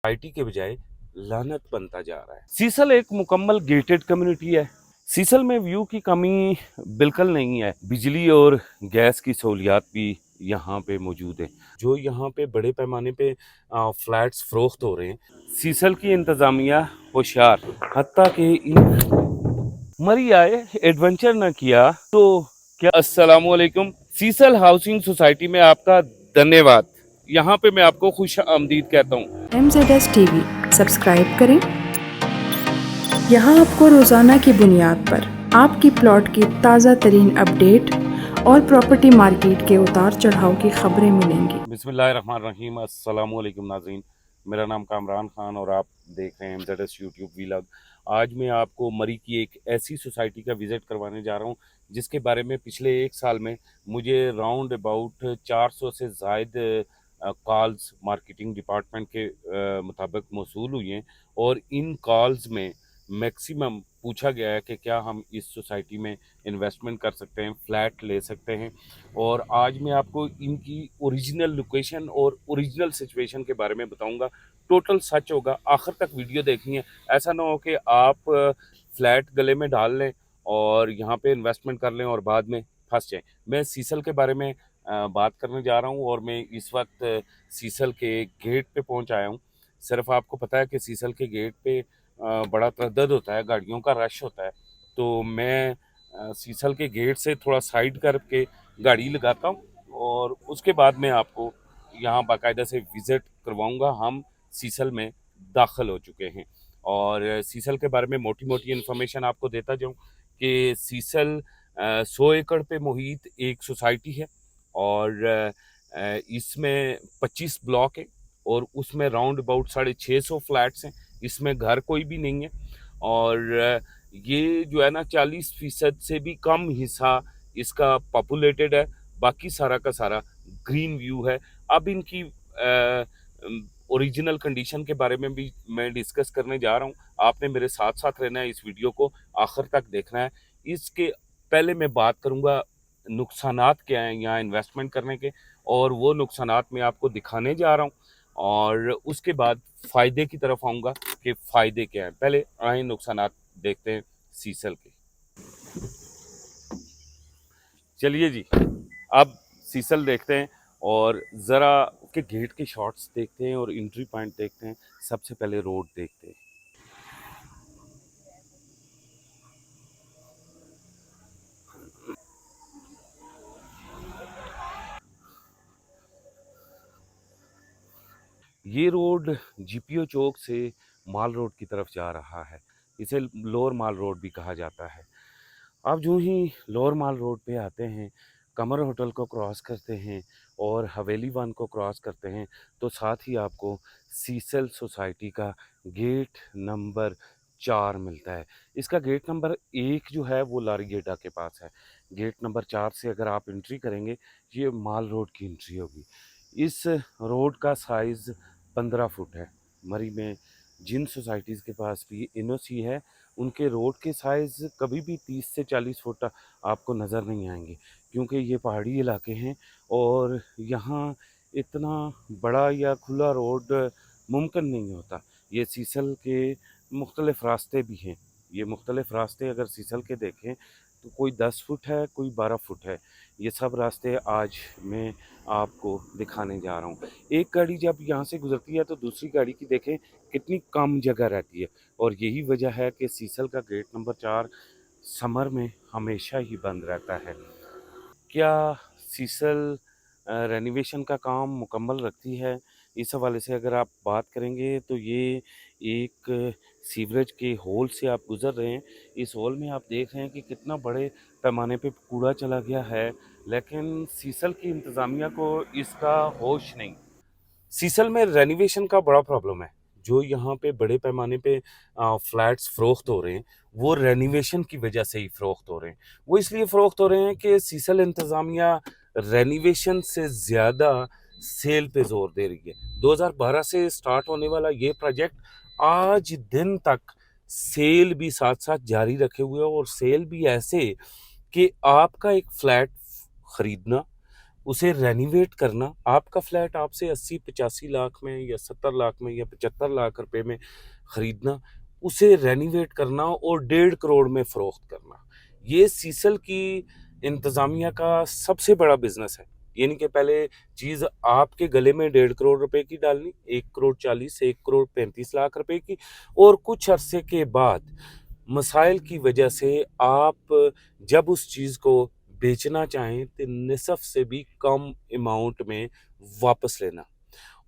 Society के बजाय लानत बनता जा रहा है। सीसल एक मुकम्मल गेटेड कम्युनिटी है। सीसल में व्यू की कमी बिल्कुल नहीं है। बिजली और गैस की सहूलियात भी यहाँ पे मौजूद है। जो यहाँ पे बड़े पैमाने पे फ्लैट्स फरोख्त हो रहे हैं, सीसल की इंतज़ामिया होशियार, हत्ता कि इन मरी आए एडवेंचर न किया तो क्या। अस्सलामुअलैकुम। सीसल हाउसिंग सोसाइटी में आपका धन्यवाद। यहाँ पे मैं आपको खुश आमदीद कहता हूँ। MZS TV सब्सक्राइब करें। यहाँ आपको रोज़ाना की बुनियाद पर आपकी प्लॉट की ताज़ा तरीन अपडेट और प्रॉपर्टी मार्केट के उतार चढ़ाव की खबरें मिलेंगी। बिस्मिल्लाहिर्रहमानिर्रहीम। अस्सलामुअलैकुम नाज़रीन, मेरा नाम कामरान खान और आप देख रहे हैं MZS यूट्यूब वीलॉग। आज मैं आपको मरी की एक ऐसी सोसाइटी का विज़िट करवाने जा रहा हूँ जिसके बारे में पिछले एक साल में मुझे राउंड अबाउट 400 से ज़ायद कॉल्स मार्केटिंग डिपार्टमेंट के मुताबिक मौसूल हुई हैं और इन कॉल्स में मैक्सिमम पूछा गया है कि क्या हम इस सोसाइटी में इन्वेस्टमेंट कर सकते हैं, फ्लैट ले सकते हैं। और आज मैं आपको इनकी ओरिजिनल लोकेशन और ओरिजिनल सिचुएशन के बारे में बताऊंगा। टोटल सच होगा, आखिर तक वीडियो देखनी है। ऐसा ना हो कि आप फ्लैट गले में डाल लें और यहाँ पे इन्वेस्टमेंट कर लें और बाद में फंस जाएं। मैं सीसल के बारे में बात करने जा रहा हूँ और मैं इस वक्त सीसल के गेट पे पहुँच आया हूँ। सिर्फ आपको पता है कि सीसल के गेट पे बड़ा तरद्दुद होता है, गाड़ियों का रश होता है। तो मैं सीसल के गेट से थोड़ा साइड करके गाड़ी लगाता हूँ और उसके बाद मैं आपको यहाँ बाकायदा से विज़िट करवाऊँगा। हम सीसल में दाखिल हो चुके हैं और सीसल के बारे में मोटी मोटी इन्फॉर्मेशन आपको देता जाऊँ कि सीसल 100 एकड़ पे मुहित एक सोसाइटी है और इसमें 25 ब्लॉक है और उसमें राउंड अबाउट 650 फ्लैट्स हैं। इसमें घर कोई भी नहीं है और ये जो है ना 40% से भी कम हिस्सा इसका पॉपुलेटेड है। बाकी सारा का सारा ग्रीन व्यू है। अब इनकी ओरिजिनल कंडीशन के बारे में भी मैं डिस्कस करने जा रहा हूँ। आपने मेरे साथ साथ रहना है, इस वीडियो को आखिर तक देखना है। इसके पहले मैं बात करूँगा नुकसानात क्या हैं यहाँ इन्वेस्टमेंट करने के, और वो नुकसानात मैं आपको दिखाने जा रहा हूँ और उसके बाद फ़ायदे की तरफ आऊँगा कि फ़ायदे क्या हैं। पहले आए नुकसानात देखते हैं सीसल के। चलिए जी, अब सीसल देखते हैं और ज़रा के गेट के शॉट्स देखते हैं और एंट्री पॉइंट देखते हैं। सबसे पहले रोड देखते हैं। ये रोड जीपीओ चौक से माल रोड की तरफ जा रहा है। इसे लोअर माल रोड भी कहा जाता है। आप जो ही लोअर माल रोड पे आते हैं, कमर होटल को क्रॉस करते हैं और हवेली वन को क्रॉस करते हैं तो साथ ही आपको सीसल सोसाइटी का गेट नंबर 4 मिलता है। इसका गेट नंबर 1 जो है वो लारी गेटा के पास है। गेट नंबर 4 से अगर आप एंट्री करेंगे, ये माल रोड की एंट्री होगी। इस रोड का साइज़ 15 फुट है। मरी में जिन सोसाइटीज़ के पास भी एनओसी है, उनके रोड के साइज़ कभी भी 30 से 40 फुट आपको नज़र नहीं आएंगे, क्योंकि ये पहाड़ी इलाके हैं और यहाँ इतना बड़ा या खुला रोड मुमकिन नहीं होता। ये सीसल के मुख्तलिफ़ रास्ते भी हैं। ये मुख्तलिफ़ रास्ते अगर सीसल के देखें तो कोई 10 फुट है, कोई 12 फुट है। ये सब रास्ते आज मैं आपको दिखाने जा रहा हूँ। एक गाड़ी जब यहाँ से गुजरती है तो दूसरी गाड़ी की देखें कितनी कम जगह रहती है और यही वजह है कि सीसल का गेट नंबर 4 समर में हमेशा ही बंद रहता है। क्या सीसल रेनोवेशन का काम मुकम्मल रखती है? इस हवाले से अगर आप बात करेंगे तो ये एक सीवरेज के होल से आप गुज़र रहे हैं। इस होल में आप देख रहे हैं कि कितना बड़े पैमाने पे कूड़ा चला गया है, लेकिन सीसल की इंतज़ामिया को इसका होश नहीं। सीसल में रेनोवेशन का बड़ा प्रॉब्लम है। जो यहाँ पे बड़े पैमाने पे फ्लैट्स फ़रोख्त हो रहे हैं, वो रेनोवेशन की वजह से ही फ़रोख्त हो रहे हैं। वो इसलिए फ़रोख्त हो रहे हैं कि सीसल इंतज़ामिया रेनोवेशन से ज़्यादा सेल पे ज़ोर दे रही है। 2012 से स्टार्ट होने वाला ये प्रोजेक्ट आज दिन तक सेल भी साथ-साथ जारी रखे हुए है और सेल भी ऐसे कि आपका एक फ्लैट खरीदना, उसे रेनोवेट करना, आपका फ्लैट आपसे 80-85 लाख में या 70 लाख में या 75 लाख रुपए में खरीदना, उसे रेनोवेट करना और 1.5 करोड़ में फरोख्त करना, ये सीसल की इंतज़ामिया का सबसे बड़ा बिजनेस है। यानी कि पहले चीज़ आपके गले में 1.5 करोड़ रुपए की डालनी, 1 करोड़ 40 1 करोड़ 35 लाख रुपए की, और कुछ अरसे के बाद मसाइल की वजह से आप जब उस चीज़ को बेचना चाहें तो निसफ से भी कम अमाउंट में वापस लेना।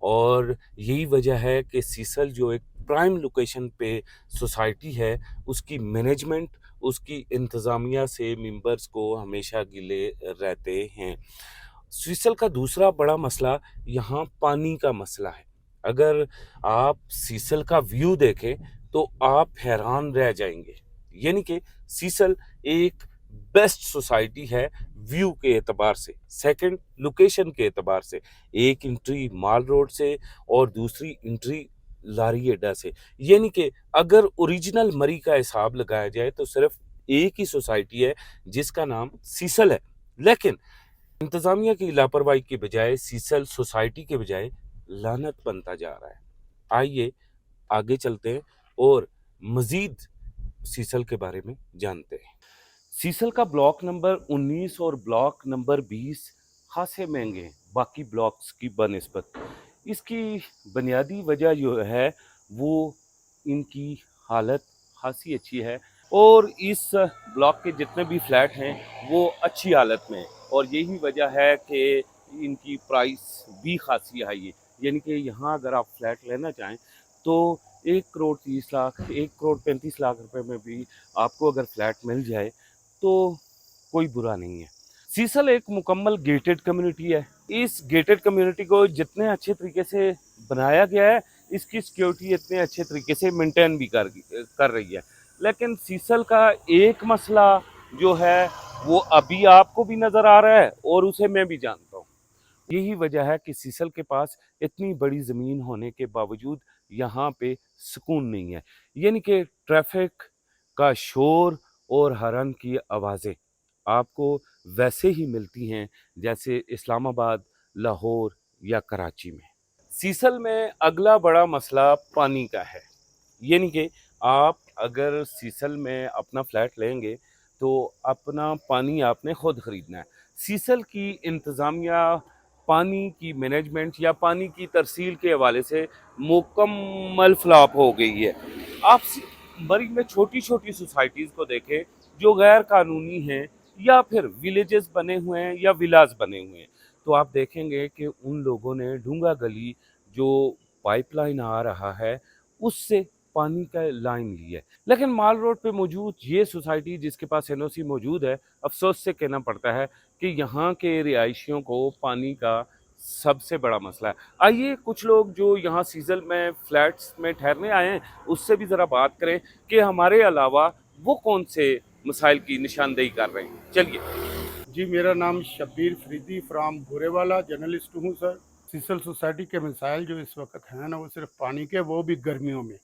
और यही वजह है कि सीसल जो एक प्राइम लोकेशन पे सोसाइटी है, उसकी मैनेजमेंट, उसकी इंतज़ामिया से मेंबर्स को हमेशा गिले रहते हैं। सीसल का दूसरा बड़ा मसला यहाँ पानी का मसला है। अगर आप सीसल का व्यू देखें तो आप हैरान रह जाएंगे। यानी कि सीसल एक बेस्ट सोसाइटी है व्यू के एतबार से, सेकंड लोकेशन के एतबार से, एक एंट्री माल रोड से और दूसरी एंट्री लारी अड्डा से। यानी कि अगर ओरिजिनल मरी का हिसाब लगाया जाए तो सिर्फ एक ही सोसाइटी है जिसका नाम सीसल है, लेकिन इंतजामिया की लापरवाही के बजाय सीसल सोसाइटी के बजाय लानत बनता जा रहा है। आइए आगे चलते हैं और मजीद सीसल के बारे में जानते हैं। सीसल का ब्लॉक नंबर 19 और ब्लॉक नंबर 20 खासे महंगे हैं बाकी ब्लॉक्स की बनिस्बत। इसकी बुनियादी वजह जो है वो इनकी हालत खासी अच्छी है और इस ब्लॉक के जितने भी फ्लैट हैं वो अच्छी हालत में हैं, और यही वजह है कि इनकी प्राइस भी खासी हाई है। यानी कि यहाँ अगर आप फ्लैट लेना चाहें तो 1 करोड़ 30 लाख 1 करोड़ 35 लाख रुपए में भी आपको अगर फ्लैट मिल जाए तो कोई बुरा नहीं है। सीसल एक मुकम्मल गेटेड कम्युनिटी है। इस गेटेड कम्युनिटी को जितने अच्छे तरीके से बनाया गया है, इसकी सिक्योरिटी इतने अच्छे तरीके से मेंटेन भी कर रही है। लेकिन सीसल का एक मसला जो है वो अभी आपको भी नज़र आ रहा है और उसे मैं भी जानता हूँ। यही वजह है कि सीसल के पास इतनी बड़ी ज़मीन होने के बावजूद यहाँ पे सुकून नहीं है। यानी कि ट्रैफिक का शोर और हॉर्न की आवाज़ें आपको वैसे ही मिलती हैं जैसे इस्लामाबाद, लाहौर या कराची में। सीसल में अगला बड़ा मसला पानी का है। यानी कि आप अगर सीसल में अपना फ्लैट लेंगे तो अपना पानी आपने खुद ख़रीदना है। सीसल की इंतज़ामिया पानी की मैनेजमेंट या पानी की तरसील के हवाले से मुकम्मल फ्लॉप हो गई है। आप मरी में छोटी छोटी सोसाइटीज़ को देखें जो गैर कानूनी हैं या फिर विलेजेस बने हुए हैं या विलास बने हुए हैं, तो आप देखेंगे कि उन लोगों ने डूंगा गली जो पाइपलाइन आ रहा है उससे पानी का लाइन ली है। लेकिन माल रोड पे मौजूद ये सोसाइटी जिसके पास एनओसी मौजूद है, अफसोस से कहना पड़ता है कि यहाँ के रिहायशियों को पानी का सबसे बड़ा मसला है। आइए कुछ लोग जो यहाँ सीजल में फ्लैट्स में ठहरने आए हैं उससे भी ज़रा बात करें कि हमारे अलावा वो कौन से मसाइल की निशानदेही कर रहे हैं। चलिए। जी, मेरा नाम शब्बीर फरीदी फ्राम बुरेवाला जर्नलिस्ट हूँ सर। सीसल सोसाइटी के मसाइल जो इस वक्त हैं ना वो सिर्फ पानी के, वो भी गर्मियों में।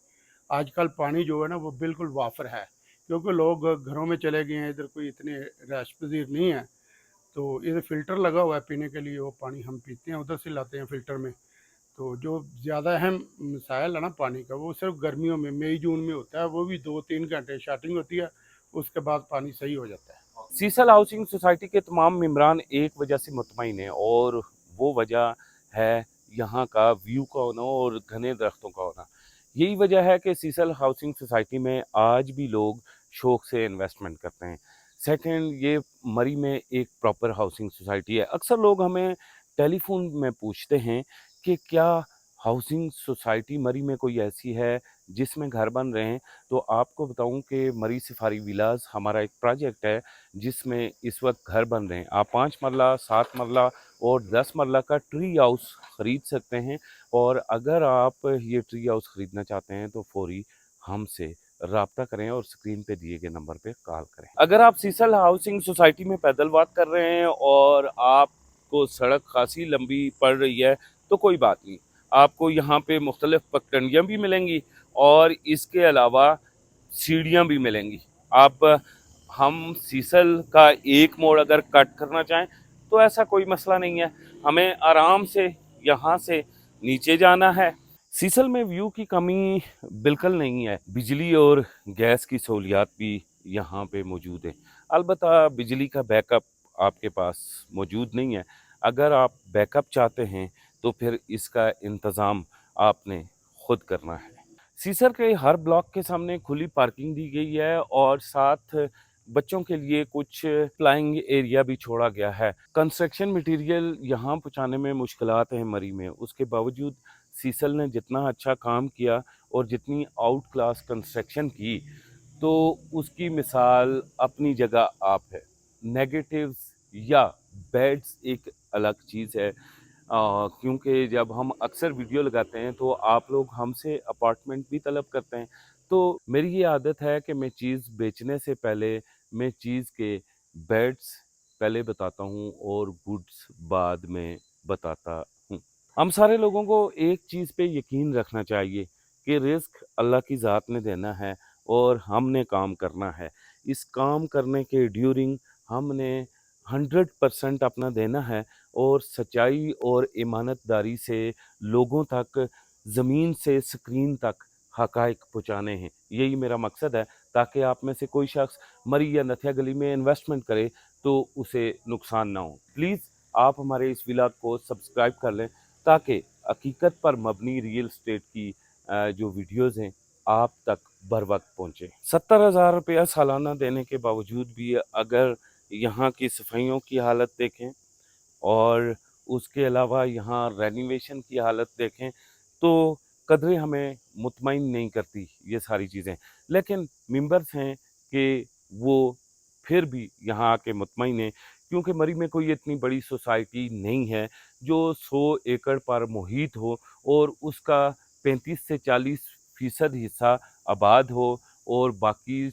आजकल पानी जो है ना वो बिल्कुल वाफर है क्योंकि लोग घरों में चले गए हैं, इधर कोई इतने रैश पजीर नहीं है, तो इधर फ़िल्टर लगा हुआ है पीने के लिए, वो पानी हम पीते हैं, उधर से लाते हैं फ़िल्टर में। तो जो ज़्यादा अहम मसाइल है ना पानी का वो सिर्फ गर्मियों में मई जून में होता है, वो भी 2-3 घंटे शार्टिंग होती है, उसके बाद पानी सही हो जाता है। सीसल हाउसिंग सोसाइटी के तमाम मेम्बरान एक वजह से मुतमईन हैं और वो वजह है यहाँ का व्यू का होना और घने दरख्तों का होना। यही वजह है कि सीसल हाउसिंग सोसाइटी में आज भी लोग शौक से इन्वेस्टमेंट करते हैं। सेकंड, ये मरी में एक प्रॉपर हाउसिंग सोसाइटी है। अक्सर लोग हमें टेलीफोन में पूछते हैं कि क्या हाउसिंग सोसाइटी मरी में कोई ऐसी है जिसमें घर बन रहे हैं, तो आपको बताऊं कि मरी सफारी विलास हमारा एक प्रोजेक्ट है जिसमें इस वक्त घर बन रहे हैं। आप 5 मरला 7 मरला और 10 मरला का ट्री हाउस ख़रीद सकते हैं, और अगर आप ये ट्री हाउस ख़रीदना चाहते हैं तो फौरी हमसे राब्ता करें और स्क्रीन पे दिए गए नंबर पे कॉल करें। अगर आप सीसल हाउसिंग सोसाइटी में पैदल वॉक कर रहे हैं और आपको सड़क खासी लंबी पड़ रही है तो कोई बात नहीं, आपको यहाँ पे मुख्तलिफ पगडंडियाँ भी मिलेंगी और इसके अलावा सीढ़ियाँ भी मिलेंगी। आप हम सीसल का एक मोड़ अगर कट करना चाहें तो ऐसा कोई मसला नहीं है, हमें आराम से यहाँ से नीचे जाना है। सीसल में व्यू की कमी बिल्कुल नहीं है, बिजली और गैस की सहूलियात भी यहाँ पे मौजूद है। अलबत्ता बिजली का बैकअप आपके पास मौजूद नहीं है। अगर आप बैकअप चाहते हैं तो फिर इसका इंतज़ाम आपने खुद करना है। सीसर के हर ब्लॉक के सामने खुली पार्किंग दी गई है और साथ बच्चों के लिए कुछ फ्लाइंग एरिया भी छोड़ा गया है। कंस्ट्रक्शन मटेरियल यहाँ पहुँचाने में मुश्किलात हैं मरी में, उसके बावजूद सीसल ने जितना अच्छा काम किया और जितनी आउट क्लास कंस्ट्रक्शन की, तो उसकी मिसाल अपनी जगह आप है। नेगेटिव्स या बैड्स एक अलग चीज़ है, क्योंकि जब हम अक्सर वीडियो लगाते हैं तो आप लोग हमसे अपार्टमेंट भी तलब करते हैं। तो मेरी ये आदत है कि मैं चीज़ बेचने से पहले मैं चीज़ के बैड्स पहले बताता हूँ और गुड्स बाद में बताता हूँ। हम सारे लोगों को एक चीज़ पे यकीन रखना चाहिए कि रिस्क अल्लाह की ज़ात ने देना है और हमने काम करना है। इस काम करने के ड्यूरिंग हमने 100% अपना देना है और सच्चाई और ईमानतदारी से लोगों तक, ज़मीन से स्क्रीन तक हक़ाइक़ पहुँचाने हैं। यही मेरा मकसद है, ताकि आप में से कोई शख्स मरी या नथिया गली में इन्वेस्टमेंट करे तो उसे नुकसान ना हो। प्लीज़ आप हमारे इस व्लॉग को सब्सक्राइब कर लें, ताकि हकीकत पर मबनी रियल एस्टेट की जो वीडियोज़ हैं आप तक बर वक्त पहुँचे। 70,000 रुपया सालाना देने के बावजूद भी अगर यहाँ की सफाइयों की हालत देखें और उसके अलावा यहाँ रेनोवेशन की हालत देखें, तो कदरें हमें मुतमईन नहीं करती ये सारी चीज़ें। लेकिन मेंबर्स हैं कि वो फिर भी यहाँ आके मुतमईन हैं, क्योंकि मरी में कोई इतनी बड़ी सोसाइटी नहीं है जो 100 एकड़ पर मुहित हो और उसका 35 से 40% हिस्सा आबाद हो और बाकी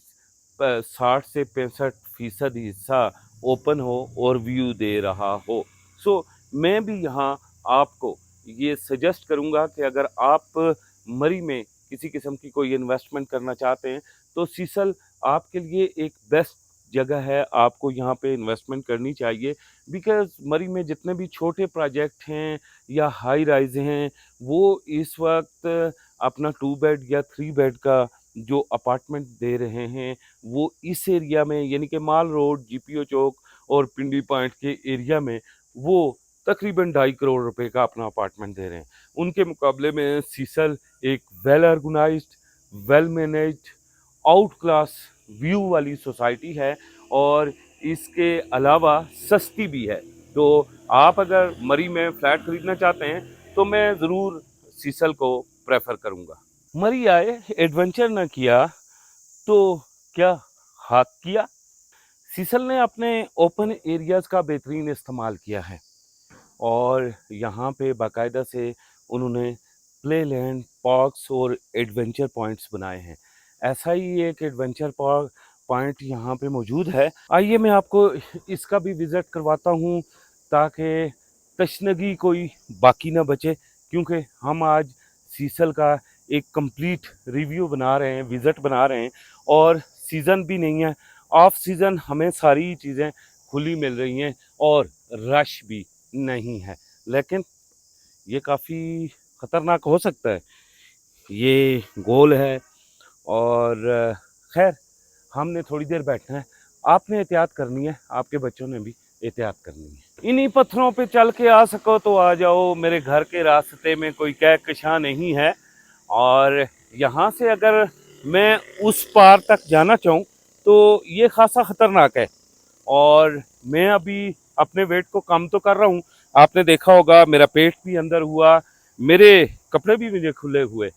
60 से 65% हिस्सा ओपन हो और व्यू दे रहा हो। सो मैं भी यहाँ आपको ये सजेस्ट करूँगा कि अगर आप मरी में किसी किस्म की कोई इन्वेस्टमेंट करना चाहते हैं तो सीसल आपके लिए एक बेस्ट जगह है, आपको यहाँ पे इन्वेस्टमेंट करनी चाहिए। बिकॉज़ मरी में जितने भी छोटे प्रोजेक्ट हैं या हाई राइज़ हैं, वो इस वक्त अपना 2 बेड या 3 बेड का जो अपार्टमेंट दे रहे हैं, वो इस एरिया में यानी कि माल रोड, जीपीओ चौक और पिंडी पॉइंट के एरिया में वो तकरीबन 2.5 करोड़ रुपए का अपना अपार्टमेंट दे रहे हैं। उनके मुकाबले में सीसल एक well organised, well managed, out class view वाली सोसाइटी है और इसके अलावा सस्ती भी है। तो आप अगर मरी में फ्लैट खरीदना चाहते हैं तो मैं ज़रूर सीसल को प्रेफर करूँगा। मरी आए, एडवेंचर ना किया तो क्या हाक किया। सीसल ने अपने ओपन एरियाज़ का बेहतरीन इस्तेमाल किया है और यहाँ पे बाकायदा से उन्होंने प्ले लैंड, पार्क्स और एडवेंचर पॉइंट्स बनाए हैं। ऐसा ही एक एडवेंचर पॉइंट यहाँ पे मौजूद है। आइए मैं आपको इसका भी विज़िट करवाता हूँ, ताकि तशनगी कोई बाकी ना बचे, क्योंकि हम आज सीसल का एक कंप्लीट रिव्यू बना रहे हैं, विज़िट बना रहे हैं और सीज़न भी नहीं है। ऑफ सीज़न हमें सारी चीज़ें खुली मिल रही हैं और रश भी नहीं है, लेकिन ये काफ़ी ख़तरनाक हो सकता है। ये गोल है और खैर हमने थोड़ी देर बैठना है, आपने एहतियात करनी है, आपके बच्चों ने भी एहतियात करनी है। इन्हीं पत्थरों पे चल के आ सको तो आ जाओ, मेरे घर के रास्ते में कोई कहकशां नहीं है और यहाँ से अगर मैं उस पार तक जाना चाहूँ तो ये खासा ख़तरनाक है और मैं अभी अपने वेट को कम तो कर रहा हूँ। आपने देखा होगा मेरा पेट भी अंदर हुआ, मेरे कपड़े भी मुझे खुले हुए,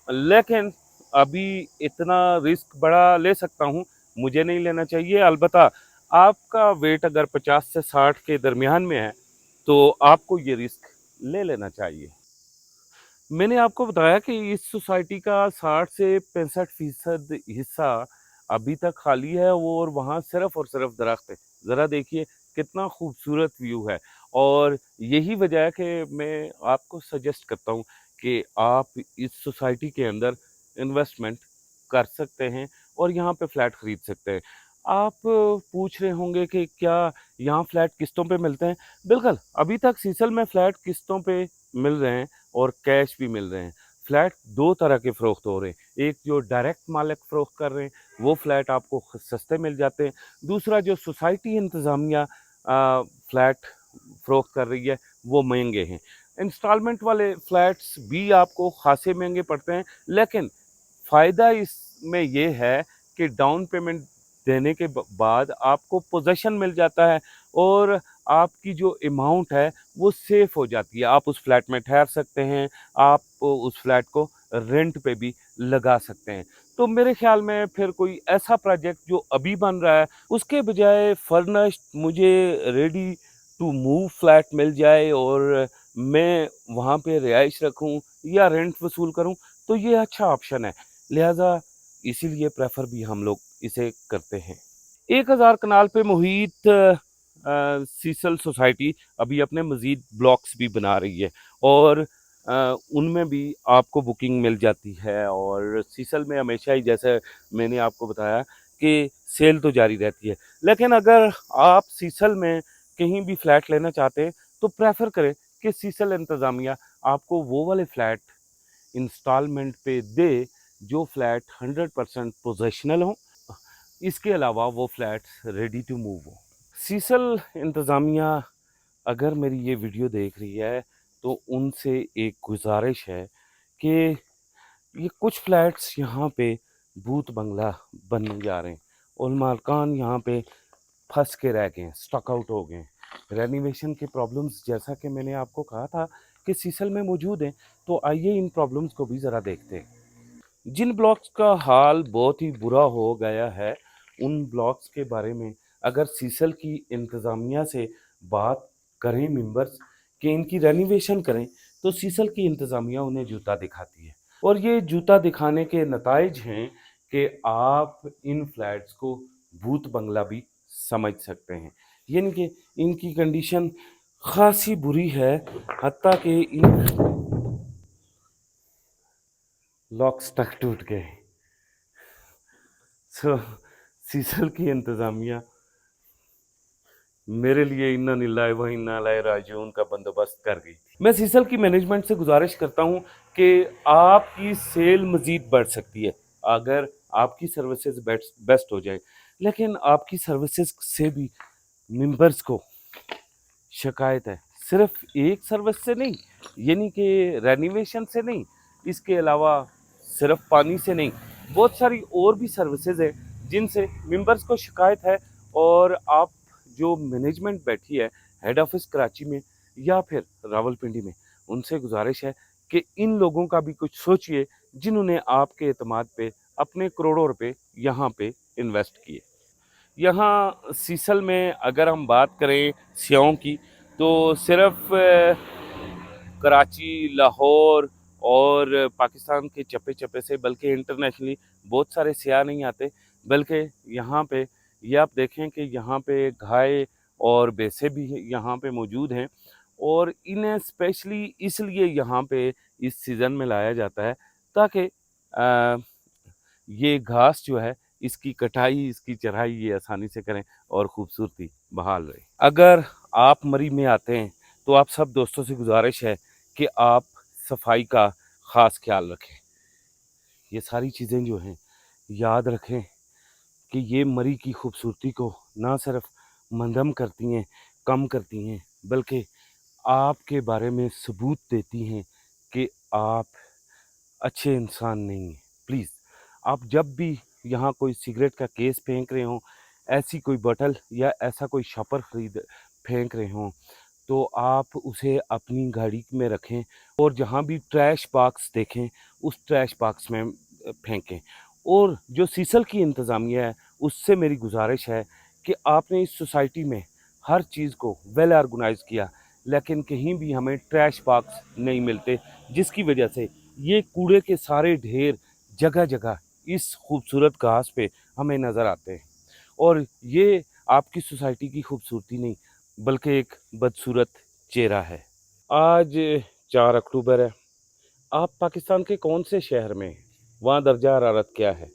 लेकिन अभी इतना रिस्क बड़ा ले सकता हूँ, मुझे नहीं लेना चाहिए। अलबत्ता आपका वेट अगर 50 से 60 के दरमियान में है तो आपको ये रिस्क ले लेना चाहिए। मैंने आपको बताया कि इस सोसाइटी का 60 से 65% हिस्सा अभी तक खाली है और वहाँ सिर्फ और सिर्फ दरख्त है। ज़रा देखिए कितना खूबसूरत व्यू है और यही वजह है कि मैं आपको सजेस्ट करता हूँ कि आप इस सोसाइटी के अंदर इन्वेस्टमेंट कर सकते हैं और यहाँ पे फ्लैट ख़रीद सकते हैं। आप पूछ रहे होंगे कि क्या यहाँ फ्लैट किस्तों पे मिलते हैं? बिल्कुल, अभी तक सीसल में फ्लैट किस्तों पे मिल रहे हैं और कैश भी मिल रहे हैं। फ्लैट 2 तरह के फ़रोख्त हो रहे हैं। एक जो डायरेक्ट मालिक फ़रोख्त कर रहे हैं, वो फ्लैट आपको सस्ते मिल जाते हैं। दूसरा जो सोसाइटी इंतज़ामिया फ्लैट फ़रोख्त कर रही है, वो महंगे हैं। इंस्टॉलमेंट वाले फ्लैट्स भी आपको ख़ासे महंगे पड़ते हैं, लेकिन फ़ायदा इसमें ये है कि डाउन पेमेंट देने के बाद आपको पोजेसन मिल जाता है और आपकी जो अमाउंट है वो सेफ हो जाती है। आप उस फ्लैट में ठहर सकते हैं, आप उस फ्लैट को रेंट पे भी लगा सकते हैं। तो मेरे ख्याल में फिर कोई ऐसा प्रोजेक्ट जो अभी बन रहा है, उसके बजाय फर्निश्ड मुझे रेडी टू मूव फ्लैट मिल जाए और मैं वहाँ पे रिहाइश रखूँ या रेंट वसूल करूँ, तो ये अच्छा ऑप्शन है। लिहाजा इसीलिए प्रेफर भी हम लोग इसे करते हैं। 1000 कनाल पे मुहित सीसल सोसाइटी अभी अपने मज़ीद ब्लॉक्स भी बना रही है और उनमें भी आपको बुकिंग मिल जाती है और सीसल में हमेशा ही जैसे मैंने आपको बताया कि सेल तो जारी रहती है। लेकिन अगर आप सीसल में कहीं भी फ्लैट लेना चाहते हैं तो प्रेफर करें कि सीसल इंतज़ामिया आपको वो वाले फ्लैट इंस्टॉलमेंट पे दे जो फ्लैट 100% पोजेशनल हो। इसके अलावा वो फ्लैट्स रेडी टू मूव हो। सीसल इंतज़ामिया अगर मेरी ये वीडियो देख रही है तो उनसे एक गुजारिश है कि ये कुछ फ्लैट्स यहाँ पे भूत बंगला बनने जा रहे हैं और मालकान यहाँ पे फंस के रह गए हैं, स्टक आउट हो गए हैं। रेनोवेशन के प्रॉब्लम्स जैसा कि मैंने आपको कहा था कि सीसल में मौजूद हैं, तो आइए इन प्रॉब्लम्स को भी ज़रा देखते हैं। जिन ब्लॉक्स का हाल बहुत ही बुरा हो गया है, उन ब्लॉक्स के बारे में अगर सीसल की इंतज़ामिया से बात करें मेंबर्स कि इनकी रेनोवेशन करें, तो सीसल की इंतज़ामिया उन्हें जूता दिखाती है और ये जूता दिखाने के नताइज हैं कि आप इन फ्लैट्स को भूत बंगला भी समझ सकते हैं। यानी कि इनकी कंडीशन ख़ासी बुरी है, हत्ता कि इन लॉक्स तक टूट गए। सो सीसल की इंतज़ामिया मेरे लिए इन्ना निल्लाहि व इन्ना इलैहि राजिऊन का बंदोबस्त कर गई थी। मैं सीसल की मैनेजमेंट से गुजारिश करता हूँ कि आपकी सेल मज़ीद बढ़ सकती है अगर आपकी सर्विसेज बेस्ट हो जाए, लेकिन आपकी सर्विसेज से भी मेंबर्स को शिकायत है। सिर्फ एक सर्विस से नहीं, यानी कि रेनोवेशन से नहीं, इसके अलावा सिर्फ पानी से नहीं, बहुत सारी और भी सर्विसेज हैं जिनसे मेंबर्स को शिकायत है। और आप जो मैनेजमेंट बैठी है हेड ऑफिस कराची में या फिर रावलपिंडी में, उनसे गुजारिश है कि इन लोगों का भी कुछ सोचिए जिन्होंने आपके एतमाद पे अपने करोड़ों रुपए यहाँ पे इन्वेस्ट किए। यहाँ सीसल में अगर हम बात करें सियाओं की, तो सिर्फ कराची, लाहौर और पाकिस्तान के चप्पे-चप्पे से, बल्कि इंटरनेशनली बहुत सारे सियाह नहीं आते, बल्कि यहाँ पे ये आप देखें कि यहाँ पे घाए और भैंसें भी यहाँ पे मौजूद हैं और इन्हें स्पेशली इसलिए यहाँ पे इस सीज़न में लाया जाता है ताकि ये घास जो है इसकी कटाई, इसकी चराई ये आसानी से करें और खूबसूरती बहाल रहे। अगर आप मरी में आते हैं तो आप सब दोस्तों से गुजारिश है कि आप सफाई का ख़ास ख्याल रखें। ये सारी चीज़ें जो हैं याद रखें कि ये मरी की खूबसूरती को ना सिर्फ मंधम करती हैं, कम करती हैं, बल्कि आपके बारे में सबूत देती हैं कि आप अच्छे इंसान नहीं हैं। प्लीज़ आप जब भी यहाँ कोई सिगरेट का केस फेंक रहे हों, ऐसी कोई बोतल या ऐसा कोई शॉपर खरीद फेंक रहे हों, तो आप उसे अपनी गाड़ी में रखें और जहाँ भी ट्रैश बॉक्स देखें उस ट्रैश बॉक्स में फेंकें। और जो सीसल की इंतज़ामिया है उससे मेरी गुजारिश है कि आपने इस सोसाइटी में हर चीज़ को वेल ऑर्गेनाइज़ किया, लेकिन कहीं भी हमें ट्रैश बॉक्स नहीं मिलते, जिसकी वजह से ये कूड़े के सारे ढेर जगह जगह इस खूबसूरत घास पे हमें नज़र आते हैं और ये आपकी सोसाइटी की खूबसूरती नहीं बल्कि एक बदसूरत चेहरा है। आज 4 अक्टूबर है। आप पाकिस्तान के कौन से शहर में हैं? वहाँ दर्जा हरारत क्या है?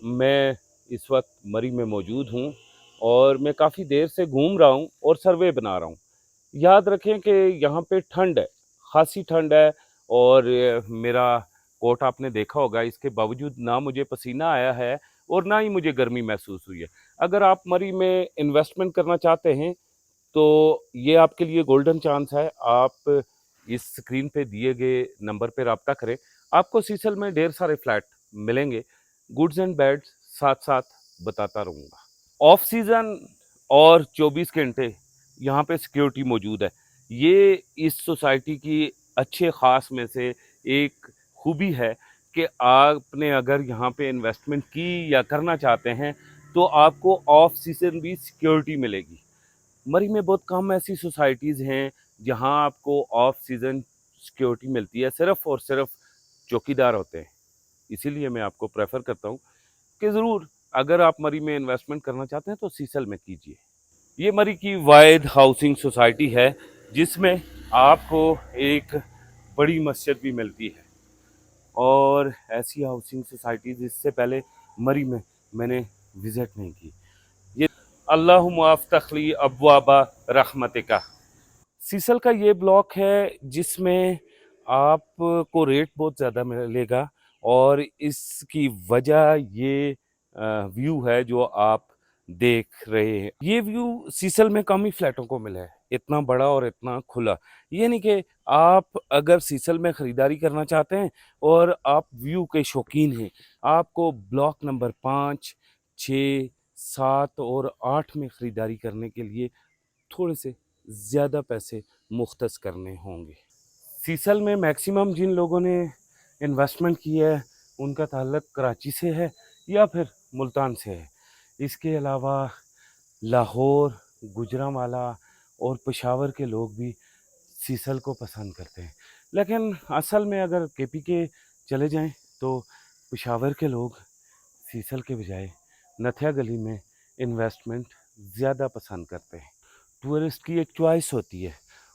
मैं इस वक्त मरी में मौजूद हूँ और मैं काफ़ी देर से घूम रहा हूँ और सर्वे बना रहा हूँ। याद रखें कि यहाँ पे ठंड है, खासी ठंड है और मेरा कोट आपने देखा होगा, इसके बावजूद ना मुझे पसीना आया है और ना ही मुझे गर्मी महसूस हुई है। अगर आप मरी में इन्वेस्टमेंट करना चाहते हैं तो ये आपके लिए गोल्डन चांस है। आप इस स्क्रीन पे दिए गए नंबर पे रब्ता करें। आपको सीसल में ढेर सारे फ्लैट मिलेंगे, गुड्स एंड बैड्स साथ साथ बताता रहूँगा। ऑफ सीज़न और 24 घंटे यहाँ पे सिक्योरिटी मौजूद है। ये इस सोसाइटी की अच्छे ख़ास में से एक खूबी है कि आपने अगर यहाँ पे इन्वेस्टमेंट की या करना चाहते हैं तो आपको ऑफ सीज़न भी सिक्योरिटी मिलेगी। मरी में बहुत कम ऐसी सोसाइटीज़ हैं जहां आपको ऑफ सीज़न सिक्योरिटी मिलती है, सिर्फ और सिर्फ चौकीदार होते हैं। इसीलिए मैं आपको प्रेफर करता हूं कि ज़रूर अगर आप मरी में इन्वेस्टमेंट करना चाहते हैं तो सीसल में कीजिए। ये मरी की वाहिद हाउसिंग सोसाइटी है जिसमें आपको एक बड़ी मस्जिद भी मिलती है और ऐसी हाउसिंग सोसाइटीज़ इससे पहले मरी में मैंने विज़िट नहीं की। ये अल्लाहुम्मा अफ्तखली अब्वाबा रहमतिका। सीसल का ये ब्लॉक है जिसमें आपको रेट बहुत ज़्यादा मिलेगा और इसकी वजह ये व्यू है जो आप देख रहे हैं। ये व्यू सीसल में कम ही फ्लैटों को मिला है, इतना बड़ा और इतना खुला। ये नहीं कि आप अगर सीसल में ख़रीदारी करना चाहते हैं और आप व्यू के शौकीन हैं, आपको ब्लॉक नंबर 5, 6, 7 और 8 में ख़रीदारी करने के लिए थोड़े से ज़्यादा पैसे मुख्तस करने होंगे। सीसल में मैक्सिमम जिन लोगों ने इन्वेस्टमेंट की है उनका ताल्लुक कराची से है या फिर मुल्तान से है। इसके अलावा लाहौर, गुजरांवाला और पेशावर के लोग भी सीसल को पसंद करते हैं। लेकिन असल में अगर केपी के चले जाएं तो पेशावर के लोग सीसल के बजाय नथिया गली में इन्वेस्टमेंट ज़्यादा पसंद करते हैं। टूरिस्ट की एक चॉइस होती है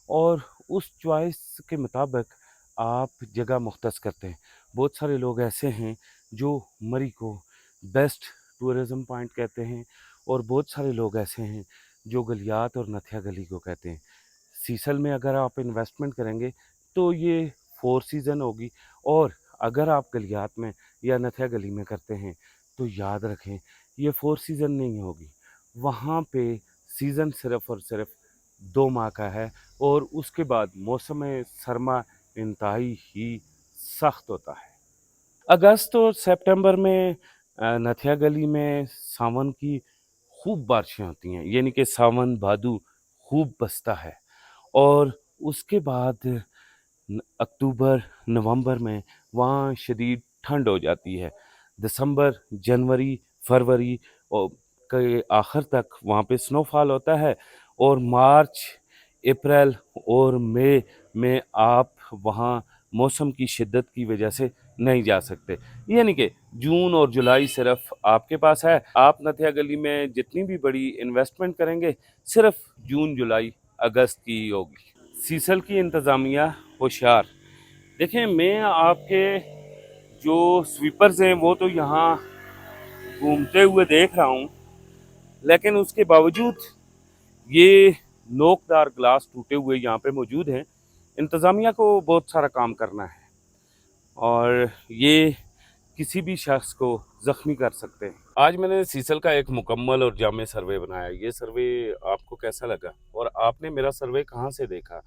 और उस चॉइस के मुताबिक आप जगह मुख्तस करते हैं। बहुत सारे लोग ऐसे हैं जो मरी को बेस्ट टूरिज़म पॉइंट कहते हैं और बहुत सारे लोग ऐसे हैं जो गलियात और नथिया गली को कहते हैं। सीसल में अगर आप इन्वेस्टमेंट करेंगे तो ये 4 सीज़न होगी और अगर आप गलियात में या नथिया गली में करते हैं तो याद रखें ये 4 सीज़न नहीं होगी। वहाँ पे सीज़न सिर्फ़ और सिर्फ 2 माह का है और उसके बाद मौसम सरमा इंतहाई ही सख्त होता है। अगस्त और सितंबर में नथिया गली में सावन की खूब बारिशें होती हैं, यानी कि सावन भादू खूब बसता है और उसके बाद अक्टूबर नवंबर में वहाँ शदीद ठंड हो जाती है। दिसंबर, जनवरी, फरवरी और के आखिर तक वहाँ पे स्नोफॉल होता है और मार्च, अप्रैल और मई में आप वहाँ मौसम की शिद्दत की वजह से नहीं जा सकते। यानी कि जून और जुलाई सिर्फ आपके पास है। आप नथिया गली में जितनी भी बड़ी इन्वेस्टमेंट करेंगे सिर्फ जून, जुलाई, अगस्त की होगी। सीसल की इंतज़ामिया होशियार। देखें, मैं आपके जो स्वीपर्स हैं वो तो यहाँ घूमते हुए देख रहा हूँ, लेकिन उसके बावजूद ये नोकदार ग्लास टूटे हुए यहाँ पे मौजूद हैं। इंतज़ामिया को बहुत सारा काम करना है और ये किसी भी शख्स को ज़ख्मी कर सकते हैं। आज मैंने सीसल का एक मुकम्मल और जामे सर्वे बनाया। ये सर्वे आपको कैसा लगा और आपने मेरा सर्वे कहाँ से देखा?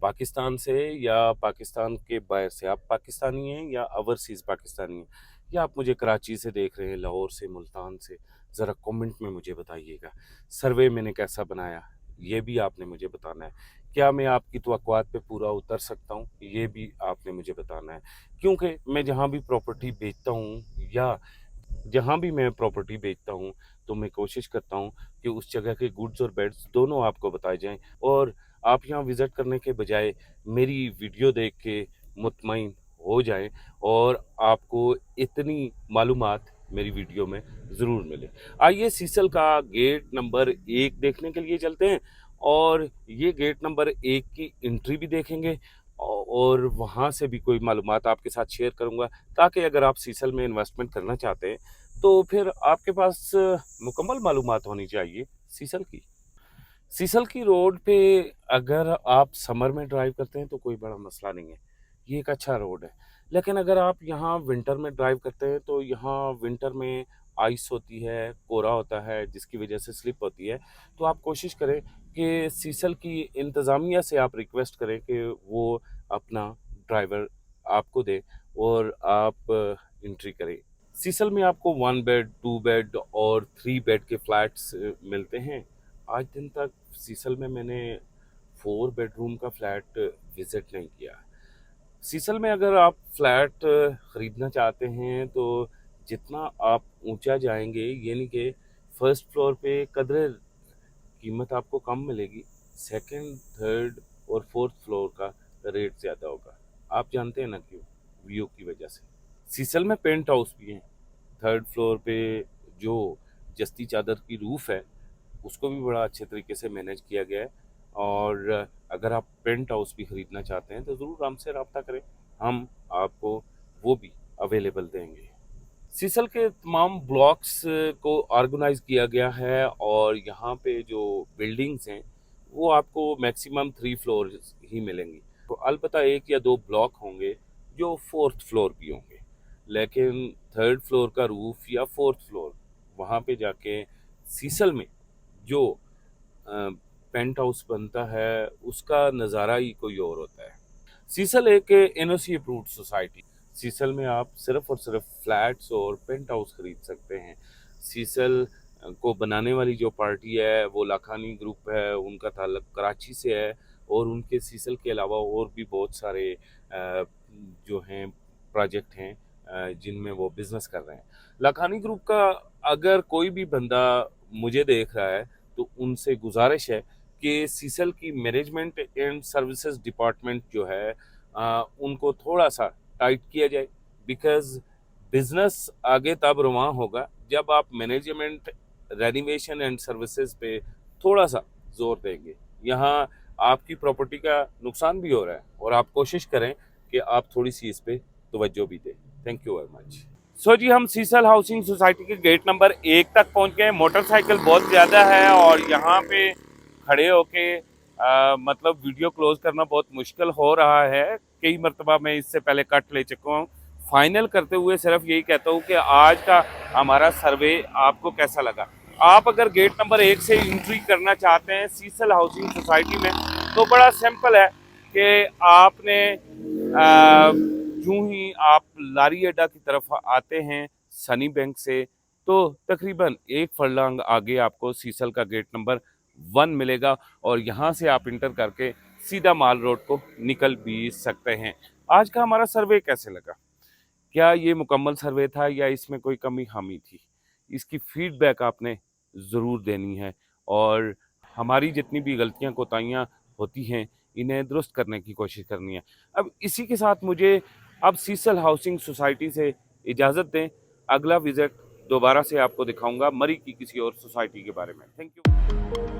पाकिस्तान से या पाकिस्तान के बाहर से? आप पाकिस्तानी हैं या ओवरसीज़ पाकिस्तानी हैं या आप मुझे कराची से देख रहे हैं, लाहौर से, मुल्तान से? ज़रा कमेंट में मुझे बताइएगा। सर्वे मैंने कैसा बनाया ये भी आपने मुझे बताना है। क्या मैं आपकी तवक्कुआत पे पूरा उतर सकता हूँ ये भी आपने मुझे बताना है, क्योंकि मैं जहाँ भी प्रॉपर्टी बेचता हूँ या जहाँ भी मैं प्रॉपर्टी बेचता हूँ तो मैं कोशिश करता हूँ कि उस जगह के गुड्स और बैड्स दोनों आपको बताए जाएं और आप यहाँ विज़िट करने के बजाय मेरी वीडियो देख के मुतमईन हो जाएं और आपको इतनी मालूमात मेरी वीडियो में ज़रूर मिले। आइए सीसल का गेट नंबर 1 देखने के लिए चलते हैं और ये गेट नंबर 1 की एंट्री भी देखेंगे और वहाँ से भी कोई मालूमात आपके साथ शेयर करूँगा ताकि अगर आप सीसल में इन्वेस्टमेंट करना चाहते हैं तो फिर आपके पास मुकम्मल मालूमात होनी चाहिए सीसल की। सीसल की रोड पे अगर आप समर में ड्राइव करते हैं तो कोई बड़ा मसला नहीं है, ये एक अच्छा रोड है। लेकिन अगर आप यहाँ विंटर में ड्राइव करते हैं तो यहाँ विंटर में आइस होती है, कोहरा होता है, जिसकी वजह से स्लिप होती है। तो आप कोशिश करें कि सीसल की इंतज़ामिया से आप रिक्वेस्ट करें कि वो अपना ड्राइवर आपको दे और आप एंट्री करें। सीसल में आपको 1 बेड, 2 बेड और 3 बेड के फ्लैट्स मिलते हैं। आज दिन तक सीसल में मैंने 4 बेडरूम का फ्लैट विज़िट नहीं किया। सीसल में अगर आप फ्लैट ख़रीदना चाहते हैं तो जितना आप ऊंचा जाएंगे, यानी कि फर्स्ट फ्लोर पे कदरे कीमत आपको कम मिलेगी, सेकंड, थर्ड और फोर्थ फ्लोर का रेट ज़्यादा होगा। आप जानते हैं ना क्यों? व्यू की वजह से। सीसल में पेंट हाउस भी हैं। थर्ड फ्लोर पे जो जस्ती चादर की रूफ़ है उसको भी बड़ा अच्छे तरीके से मैनेज किया गया है। और अगर आप पेंट हाउस भी ख़रीदना चाहते हैं तो ज़रूर हमसे रब्ता करें, हम आपको वो भी अवेलेबल देंगे। सीसल के तमाम ब्लॉक्स को ऑर्गेनाइज किया गया है और यहाँ पे जो बिल्डिंग्स हैं वो आपको मैक्सिमम 3 फ्लोर ही मिलेंगी। तो अलबत्ता 1 या 2 ब्लॉक होंगे जो 4th फ्लोर भी होंगे, लेकिन 3rd फ्लोर का रूफ या 4th फ्लोर वहाँ पे जाके सीसल में जो पेंट हाउस बनता है उसका नज़ारा ही कोई और होता है। सीसल एक एनओसी अप्रूव्ड सोसाइटी। सीसल में आप सिर्फ और सिर्फ फ्लैट्स और पेंट हाउस खरीद सकते हैं। सीसल को बनाने वाली जो पार्टी है वो लाखानी ग्रुप है, उनका ताल्लुक कराची से है और उनके सीसल के अलावा और भी बहुत सारे जो हैं प्रोजेक्ट हैं जिनमें वो बिज़नेस कर रहे हैं। लाखानी ग्रुप का अगर कोई भी बंदा मुझे देख रहा है तो उनसे गुजारिश है कि सीसल की मैनेजमेंट एंड सर्विसेज डिपार्टमेंट जो है उनको थोड़ा सा टाइट किया जाए, बिकॉज़ बिजनेस आगे तब रवां होगा जब आप मैनेजमेंट, रेनोवेशन एंड सर्विसेज पे थोड़ा सा जोर देंगे। यहाँ आपकी प्रॉपर्टी का नुकसान भी हो रहा है और आप कोशिश करें कि आप थोड़ी सी इस पे तवज्जो भी दें। Thank you very much. So जी, हम सीसल हाउसिंग सोसाइटी के गेट नंबर 1 तक पहुँच गए। मोटरसाइकिल बहुत ज़्यादा है और यहाँ पे खड़े होके मतलब वीडियो क्लोज करना बहुत मुश्किल हो रहा है। कई मरतबा मैं इससे पहले कट ले चुका हूँ। फाइनल करते हुए सिर्फ यही कहता हूँ कि आज का हमारा सर्वे आपको कैसा लगा। आप अगर गेट नंबर 1 से एंट्री करना चाहते हैं सीसल हाउसिंग सोसाइटी में तो बड़ा सिंपल है कि आपने यूं ही आप लारी अड्डा की तरफ आते हैं सनी बैंक से तो तकरीबन 1 फरलांग आगे आपको सीसल का गेट नंबर 1 मिलेगा और यहाँ से आप इंटर करके सीधा माल रोड को निकल भी सकते हैं। आज का हमारा सर्वे कैसे लगा? क्या ये मुकम्मल सर्वे था या इसमें कोई कमी खामी थी? इसकी फीडबैक आपने ज़रूर देनी है और हमारी जितनी भी गलतियाँ कोताहियाँ होती हैं इन्हें दुरुस्त करने की कोशिश करनी है। अब इसी के साथ मुझे अब सीसल हाउसिंग सोसाइटी से इजाज़त दें। अगला विज़िट दोबारा से आपको दिखाऊंगा मरी की किसी और सोसाइटी के बारे में। Thank you.